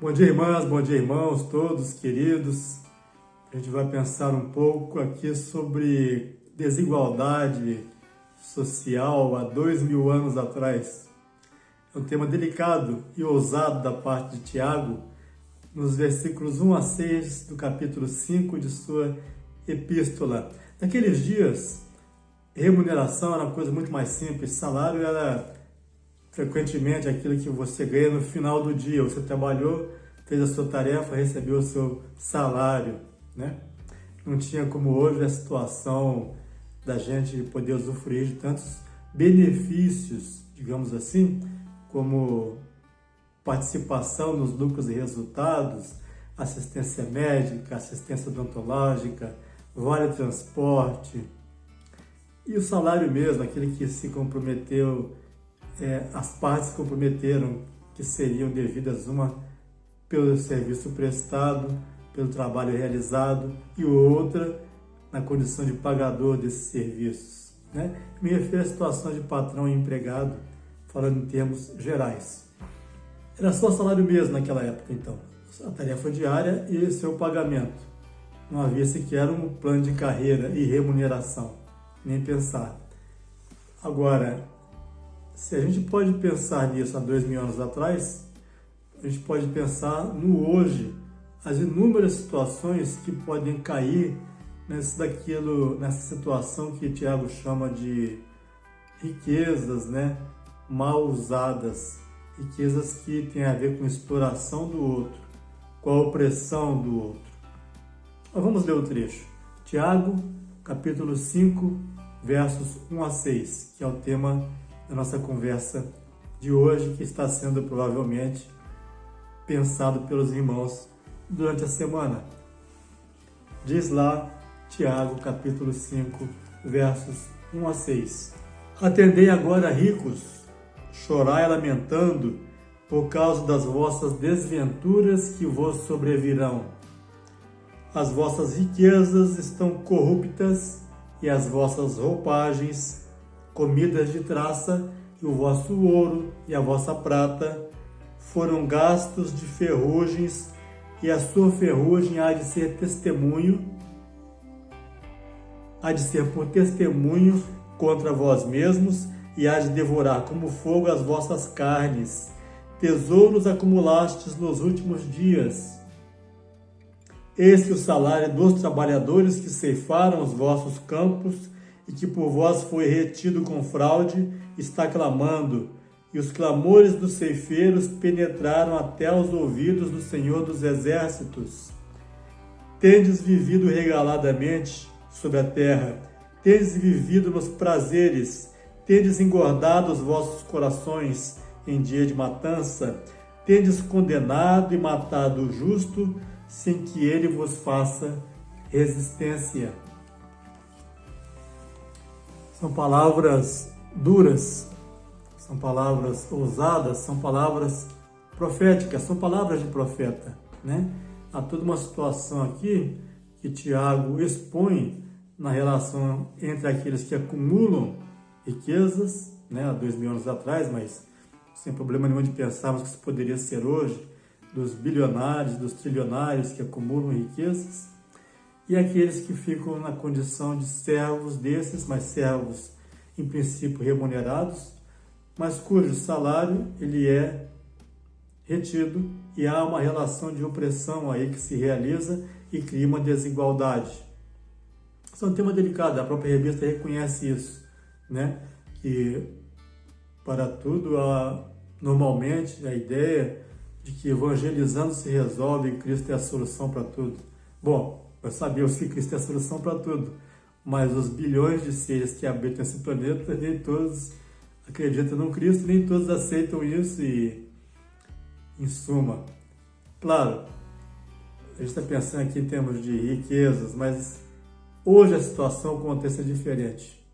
Bom dia, irmãs, bom dia, irmãos, todos queridos. A gente vai pensar um pouco aqui sobre desigualdade social há 2000 anos atrás. É um tema delicado e ousado da parte de Tiago, nos versículos 1 a 6 do capítulo 5 de sua epístola. Naqueles dias, remuneração era uma coisa muito mais simples, salário era frequentemente aquilo que você ganha no final do dia. Você trabalhou, fez a sua tarefa, recebeu o seu salário, né? Não tinha como hoje a situação da gente poder usufruir de tantos benefícios, digamos assim, como participação nos lucros e resultados, assistência médica, assistência odontológica, vale transporte. E o salário mesmo, aquele que se comprometeu, as partes se comprometeram que seriam devidas uma pelo serviço prestado, pelo trabalho realizado, e outra na condição de pagador desses serviços, né? Me refiro à situação de patrão e empregado, falando em termos gerais. Era só salário mesmo naquela época, então. A tarefa diária e seu pagamento. Não havia sequer um plano de carreira e remuneração, nem pensar. Agora, se a gente pode pensar nisso há 2000 anos atrás, a gente pode pensar no hoje, as inúmeras situações que podem cair nessa situação que Tiago chama de riquezas, né, mal usadas, riquezas que têm a ver com exploração do outro, com a opressão do outro. Mas vamos ler o trecho. Tiago, capítulo 5, versos 1 a 6, que é o tema da nossa conversa de hoje, que está sendo provavelmente pensado pelos irmãos durante a semana. Diz lá Tiago, capítulo 5, versos 1 a 6. Atendei agora, ricos, chorai lamentando por causa das vossas desventuras que vos sobrevirão. As vossas riquezas estão corruptas e as vossas roupagens comidas de traça, e o vosso ouro e a vossa prata foram gastos de ferrugens, e a sua ferrugem há de ser por testemunho contra vós mesmos, e há de devorar como fogo as vossas carnes. Tesouros acumulastes nos últimos dias. Eis que o salário dos trabalhadores que ceifaram os vossos campos e que por vós foi retido com fraude, está clamando, e os clamores dos ceifeiros penetraram até os ouvidos do Senhor dos Exércitos. Tendes vivido regaladamente sobre a terra, tendes vivido nos prazeres, tendes engordado os vossos corações em dia de matança, tendes condenado e matado o justo, sem que ele vos faça resistência. São palavras duras, são palavras ousadas, são palavras proféticas, são palavras de profeta, né? Há toda uma situação aqui que Tiago expõe na relação entre aqueles que acumulam riquezas, né, há 2000 anos atrás, mas sem problema nenhum de pensarmos que isso poderia ser hoje, dos bilionários, dos trilionários que acumulam riquezas, e aqueles que ficam na condição de servos desses, mas servos em princípio remunerados, mas cujo salário ele é retido, e há uma relação de opressão aí que se realiza e cria uma desigualdade. Isso é um tema delicado, a própria revista reconhece isso, né? Que para tudo há normalmente a ideia de que evangelizando se resolve e Cristo é a solução para tudo. Bom, nós sabemos que Cristo é a solução para tudo, mas os bilhões de seres que habitam esse planeta, nem todos acreditam no Cristo, nem todos aceitam isso e, em suma, claro, a gente está pensando aqui em termos de riquezas, mas hoje a situação, o contexto é diferente.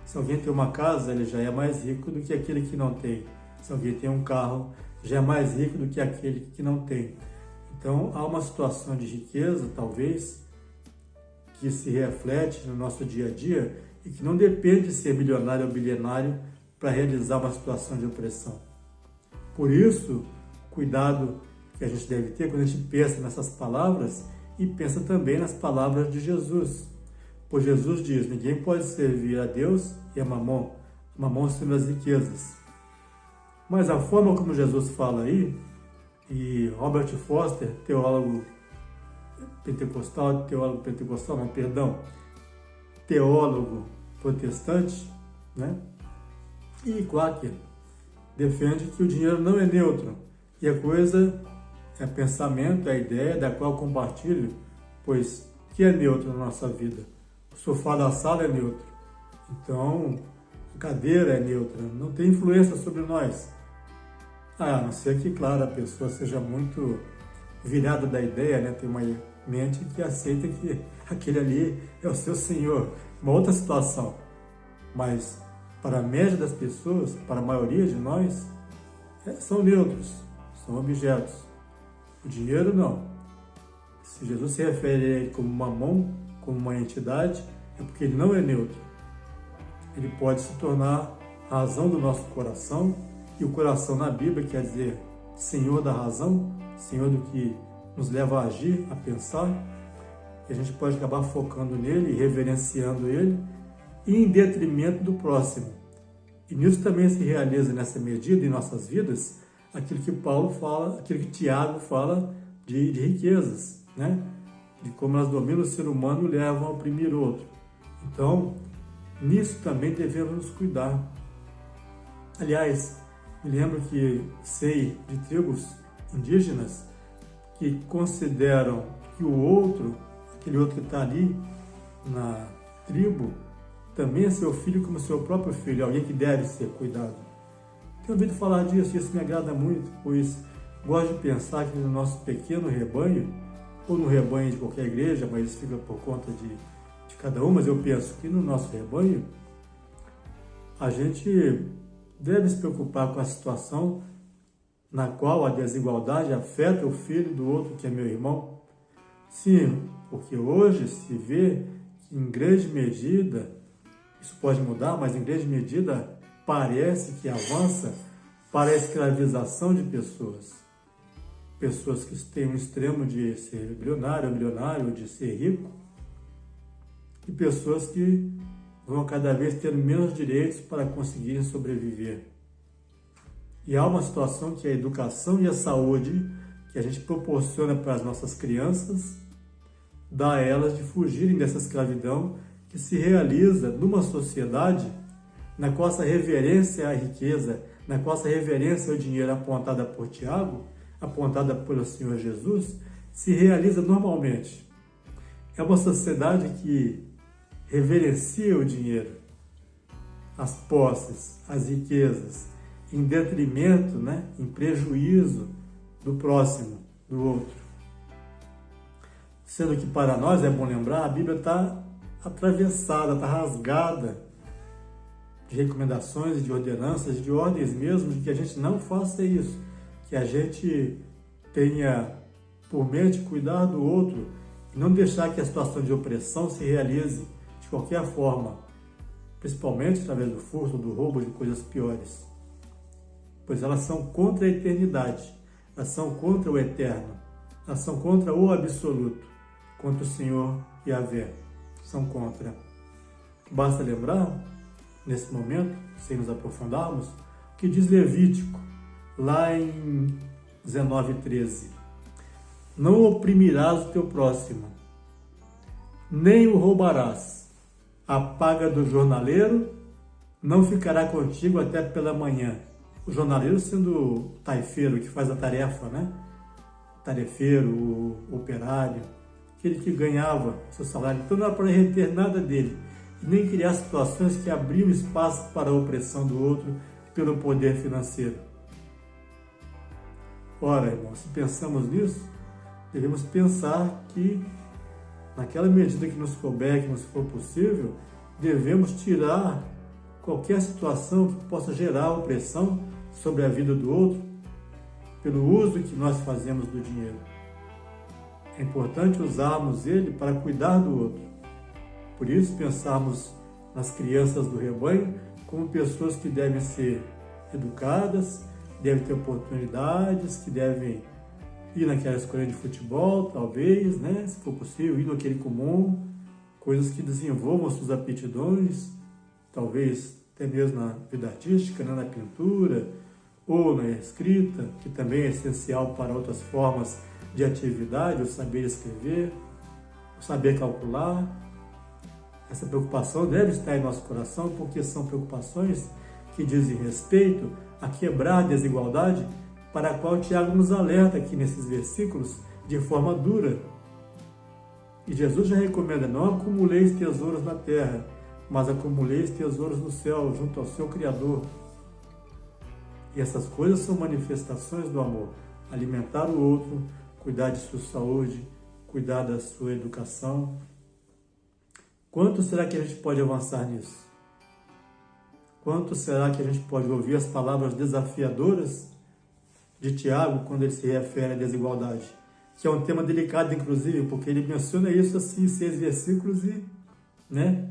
Se alguém tem uma casa, ele já é mais rico do que aquele que não tem. Se alguém tem um carro, já é mais rico do que aquele que não tem. Então, há uma situação de riqueza, talvez, que se reflete no nosso dia a dia e que não depende de ser milionário ou bilionário para realizar uma situação de opressão. Por isso, cuidado que a gente deve ter quando a gente pensa nessas palavras e pensa também nas palavras de Jesus. Pois Jesus diz: ninguém pode servir a Deus e a Mamon sendo as riquezas. Mas a forma como Jesus fala aí, e Robert Foster, teólogo protestante, né? E Quaker, defende que o dinheiro não é neutro, e a coisa é pensamento, é a ideia da qual compartilho, pois o que é neutro na nossa vida? O sofá da sala é neutro, então a cadeira é neutra, não tem influência sobre nós. A não ser que, claro, a pessoa seja muito virada da ideia, né? Tem uma mente que aceita que aquele ali é o seu senhor, uma outra situação. Mas para a média das pessoas, para a maioria de nós, são neutros, são objetos. O dinheiro não. Se Jesus se refere a ele como Mamon, como uma entidade, é porque ele não é neutro. Ele pode se tornar a razão do nosso coração, e o coração na Bíblia quer dizer Senhor da razão, Senhor do que nos leva a agir, a pensar, e a gente pode acabar focando nele, reverenciando ele, e em detrimento do próximo. E nisso também se realiza nessa medida em nossas vidas aquilo que Paulo fala, aquilo que Tiago fala de riquezas, né? De como elas dominam o ser humano e levam a oprimir o outro. Então, nisso também devemos nos cuidar. Aliás, me lembro que sei de tribos indígenas que consideram que o outro, aquele outro que está ali na tribo, também é seu filho como seu próprio filho, alguém que deve ser cuidado. Tenho ouvido falar disso e isso me agrada muito, pois gosto de pensar que no nosso pequeno rebanho, ou no rebanho de qualquer igreja, mas isso fica por conta de cada um, mas eu penso que no nosso rebanho, a gente deve se preocupar com a situação na qual a desigualdade afeta o filho do outro, que é meu irmão. Sim, porque hoje se vê que em grande medida, isso pode mudar, mas em grande medida parece que avança para a escravização de pessoas. Pessoas que têm um extremo de ser bilionário, de ser rico, e pessoas que vão cada vez ter menos direitos para conseguirem sobreviver. E há uma situação que é a educação e a saúde que a gente proporciona para as nossas crianças, dá a elas de fugirem dessa escravidão que se realiza numa sociedade na qual essa reverência à riqueza, na qual essa reverência ao dinheiro apontada por Tiago, apontada pelo Senhor Jesus, se realiza normalmente. É uma sociedade que reverencia o dinheiro, as posses, as riquezas, em detrimento, em prejuízo do próximo, do outro. Sendo que para nós, é bom lembrar, a Bíblia está atravessada, está rasgada de recomendações e de ordenanças, de ordens mesmo, de que a gente não faça isso, que a gente tenha por mente cuidar do outro e não deixar que a situação de opressão se realize de qualquer forma, principalmente através do furto, do roubo, de coisas piores. Pois elas são contra a eternidade, elas são contra o eterno, elas são contra o absoluto, contra o Senhor Yahvé, são contra. Basta lembrar, nesse momento, sem nos aprofundarmos, o que diz Levítico, lá em 19:13. Não oprimirás o teu próximo, nem o roubarás. A paga do jornaleiro não ficará contigo até pela manhã. O jornaleiro sendo o taifeiro, que faz a tarefa, Tarefeiro, o operário, aquele que ganhava seu salário. Então não era para reter nada dele, e nem criar situações que abriam espaço para a opressão do outro pelo poder financeiro. Ora, irmãos, se pensamos nisso, devemos pensar que, naquela medida que nos couber, que nos for possível, devemos tirar qualquer situação que possa gerar opressão sobre a vida do outro pelo uso que nós fazemos do dinheiro. É importante usarmos ele para cuidar do outro. Por isso, pensarmos nas crianças do rebanho como pessoas que devem ser educadas, devem ter oportunidades, que devem ir naquela escolinha de futebol, talvez, né? Se for possível, ir naquele comum, coisas que desenvolvam suas aptidões, talvez até mesmo na vida artística, né? Na pintura ou na escrita, que também é essencial para outras formas de atividade, o saber escrever, o saber calcular. Essa preocupação deve estar em nosso coração, porque são preocupações que dizem respeito a quebrar a desigualdade, para a qual Tiago nos alerta aqui nesses versículos de forma dura. E Jesus já recomenda: não acumuleis tesouros na terra, mas acumuleis tesouros no céu, junto ao seu Criador. E essas coisas são manifestações do amor. Alimentar o outro, cuidar de sua saúde, cuidar da sua educação. Quanto será que a gente pode avançar nisso? Quanto será que a gente pode ouvir as palavras desafiadoras de Tiago quando ele se refere à desigualdade? Que é um tema delicado, inclusive, porque ele menciona isso assim em 6 versículos né?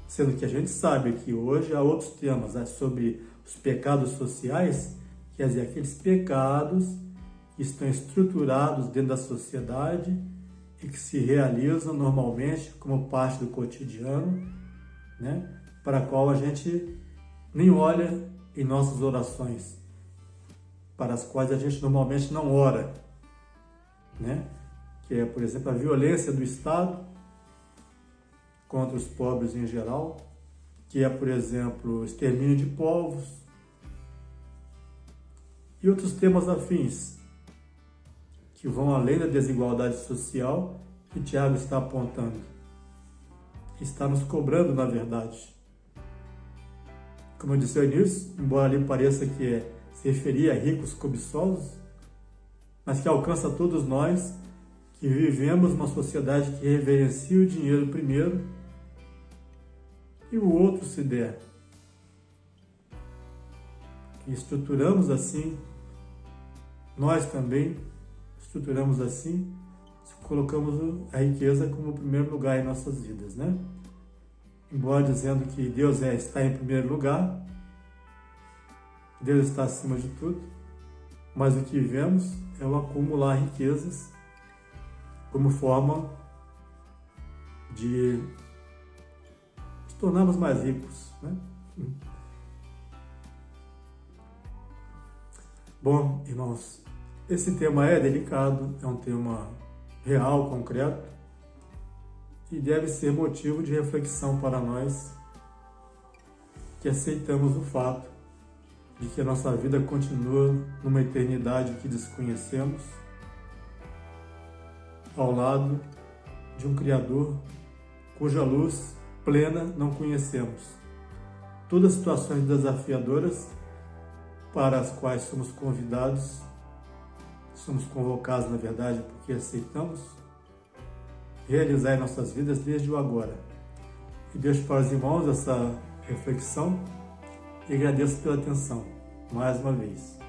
Sendo que a gente sabe que hoje há outros temas, né, sobre os pecados sociais, quer dizer, aqueles pecados que estão estruturados dentro da sociedade e que se realizam normalmente como parte do cotidiano, né? Para a qual a gente nem olha em nossas orações, para as quais a gente normalmente não ora, né? Que é, por exemplo, a violência do Estado contra os pobres em geral, que é, por exemplo, o extermínio de povos e outros temas afins, que vão além da desigualdade social que Tiago está apontando, que está nos cobrando, na verdade. Como eu disse ao início, embora ali pareça que se referia a ricos cobiçosos, mas que alcança todos nós que vivemos uma sociedade que reverencia o dinheiro primeiro e o outro se der. Que estruturamos assim, nós também estruturamos assim, colocamos a riqueza como primeiro lugar em nossas vidas, né? Embora dizendo que Deus está em primeiro lugar, Deus está acima de tudo, mas o que vemos é o acumular riquezas como forma de nos tornarmos mais ricos, né? Bom, irmãos, esse tema é delicado, é um tema real, concreto, e deve ser motivo de reflexão para nós que aceitamos o fato de que a nossa vida continua numa eternidade que desconhecemos, ao lado de um Criador cuja luz plena não conhecemos. Todas situações desafiadoras para as quais somos convidados, somos convocados, na verdade, porque aceitamos realizar em nossas vidas desde o agora. E deixo para os irmãos essa reflexão e agradeço pela atenção, mais uma vez.